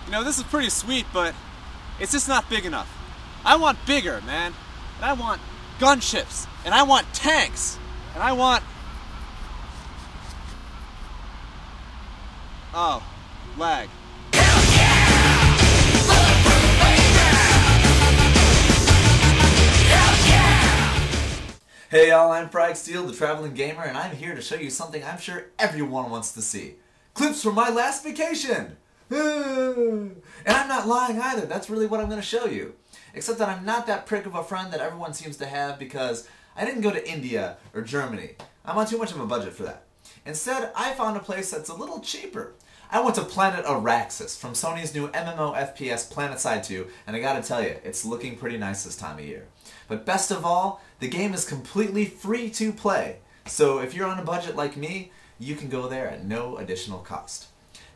You know, this is pretty sweet, but it's just not big enough. I want bigger, man. And I want gunships. And I want tanks. And I want... Oh, lag. Hey y'all, I'm Fragsteel, the Traveling Gamer, and I'm here to show you something I'm sure everyone wants to see. Clips from my last vacation! And I'm not lying either, that's really what I'm going to show you. Except that I'm not that prick of a friend that everyone seems to have because I didn't go to India or Germany. I'm on too much of a budget for that. Instead, I found a place that's a little cheaper. I went to Planet Araxis from Sony's new MMOFPS PlanetSide 2, and I gotta tell you, it's looking pretty nice this time of year. But best of all, the game is completely free to play. So if you're on a budget like me, you can go there at no additional cost.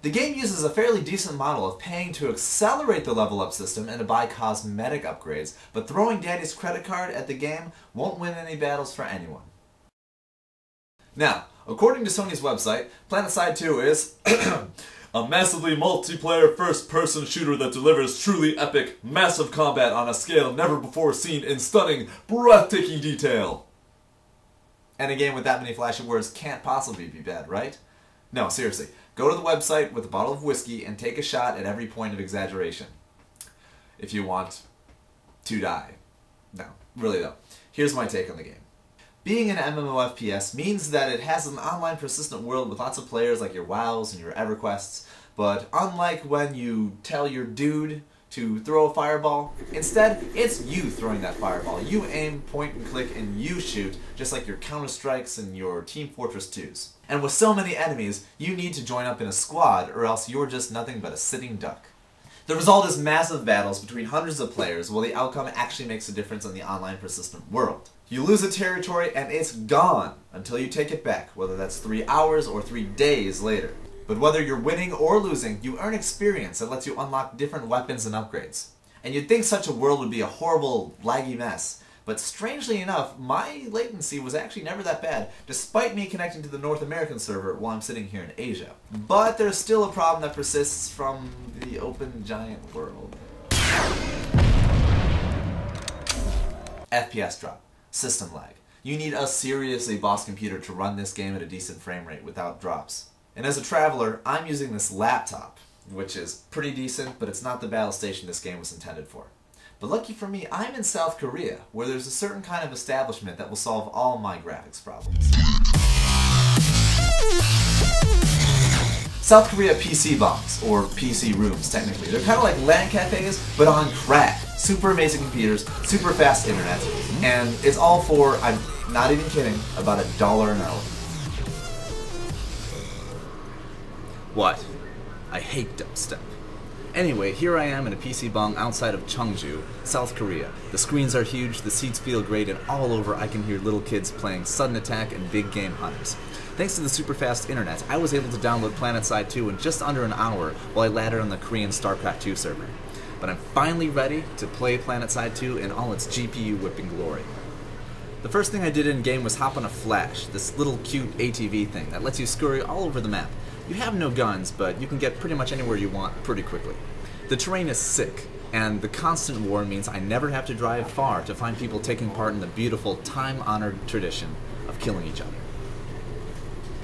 The game uses a fairly decent model of paying to accelerate the level up system and to buy cosmetic upgrades, but throwing daddy's credit card at the game won't win any battles for anyone. Now, according to Sony's website, PlanetSide 2 is a massively multiplayer first-person shooter that delivers truly epic, massive combat on a scale never before seen in stunning, breathtaking detail. And a game with that many flashy words can't possibly be bad, right? No, seriously. Go to the website with a bottle of whiskey and take a shot at every point of exaggeration. If you want to die. No, really though. Here's my take on the game. Being an MMOFPS means that it has an online persistent world with lots of players like your WoWs and your EverQuests, but unlike when you tell your dude to throw a fireball, instead, it's you throwing that fireball. You aim, point and click, and you shoot, just like your Counter-Strikes and your Team Fortress 2s. And with so many enemies, you need to join up in a squad, or else you're just nothing but a sitting duck. The result is massive battles between hundreds of players, while the outcome actually makes a difference in the online persistent world. You lose a territory and it's gone until you take it back, whether that's 3 hours or 3 days later. But whether you're winning or losing, you earn experience that lets you unlock different weapons and upgrades. And you'd think such a world would be a horrible, laggy mess, but strangely enough, my latency was actually never that bad, despite me connecting to the North American server while I'm sitting here in Asia. But there's still a problem that persists from the open giant world. FPS drop. System lag. You need a seriously boss computer to run this game at a decent frame rate without drops. And as a traveler, I'm using this laptop, which is pretty decent, but it's not the battle station this game was intended for. But lucky for me, I'm in South Korea, where there's a certain kind of establishment that will solve all my graphics problems. South Korea PC bombs, or PC rooms technically. They're kind of like LAN cafes, but on crack. Super amazing computers, super fast internet, and it's all for, I'm not even kidding, about $1 an hour. What? I hate dubstep. Anyway, here I am in a PC bong outside of Cheongju, South Korea. The screens are huge, the seats feel great, and all over I can hear little kids playing Sudden Attack and Big Game Hunters. Thanks to the super fast internet, I was able to download PlanetSide 2 in just under an hour while I laddered on the Korean StarCraft II server. But I'm finally ready to play PlanetSide 2 in all its GPU whipping glory. The first thing I did in-game was hop on a Flash, this little cute ATV thing that lets you scurry all over the map. You have no guns, but you can get pretty much anywhere you want pretty quickly. The terrain is sick, and the constant war means I never have to drive far to find people taking part in the beautiful, time-honored tradition of killing each other.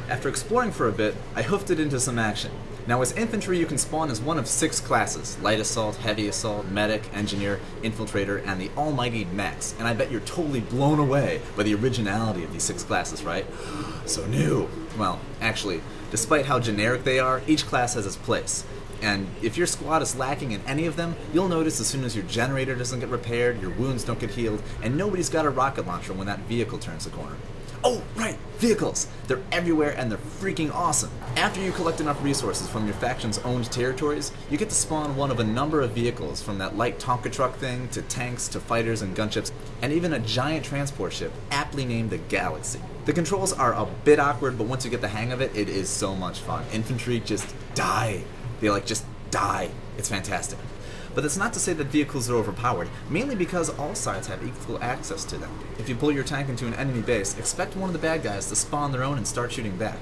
After exploring for a bit, I hoofed it into some action. Now as infantry you can spawn as one of 6 classes: Light Assault, Heavy Assault, Medic, Engineer, Infiltrator, and the almighty Max. And I bet you're totally blown away by the originality of these 6 classes, right? So new! Well, actually, despite how generic they are, each class has its place. And if your squad is lacking in any of them, you'll notice as soon as your generator doesn't get repaired, your wounds don't get healed, and nobody's got a rocket launcher when that vehicle turns the corner. Oh, right, vehicles! They're everywhere and they're freaking awesome. After you collect enough resources from your faction's owned territories, you get to spawn one of a number of vehicles, from that light Tonka truck thing, to tanks, to fighters and gunships, and even a giant transport ship, aptly named the Galaxy. The controls are a bit awkward, but once you get the hang of it, it is so much fun. Infantry just die. They just die. It's fantastic. But that's not to say that vehicles are overpowered, mainly because all sides have equal access to them. If you pull your tank into an enemy base, expect one of the bad guys to spawn their own and start shooting back.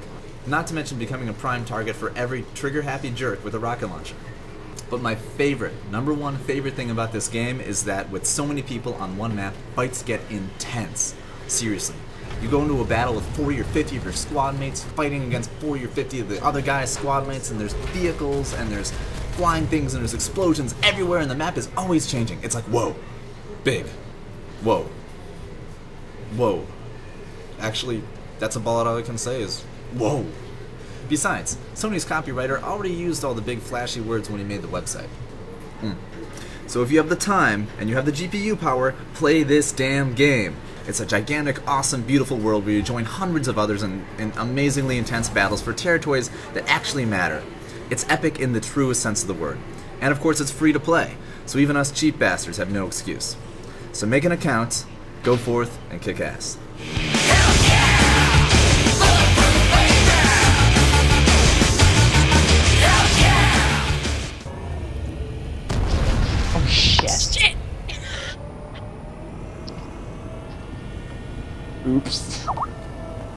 Not to mention becoming a prime target for every trigger-happy jerk with a rocket launcher. But my favorite, number one favorite thing about this game is that with so many people on one map, fights get intense. Seriously. You go into a battle with 40 or 50 of your squad mates fighting against 40 or 50 of the other guy's squad mates, and there's vehicles, and there's flying things, and there's explosions everywhere, and the map is always changing. It's like, whoa, big, whoa, whoa. Actually, that's about all I can say is, whoa. Besides, Sony's copywriter already used all the big flashy words when he made the website. So if you have the time, and you have the GPU power, play this damn game. It's a gigantic, awesome, beautiful world where you join hundreds of others in amazingly intense battles for territories that actually matter. It's epic in the truest sense of the word. And of course it's free to play, so even us cheap bastards have no excuse. So make an account, go forth, and kick ass. Oh shit. Oops.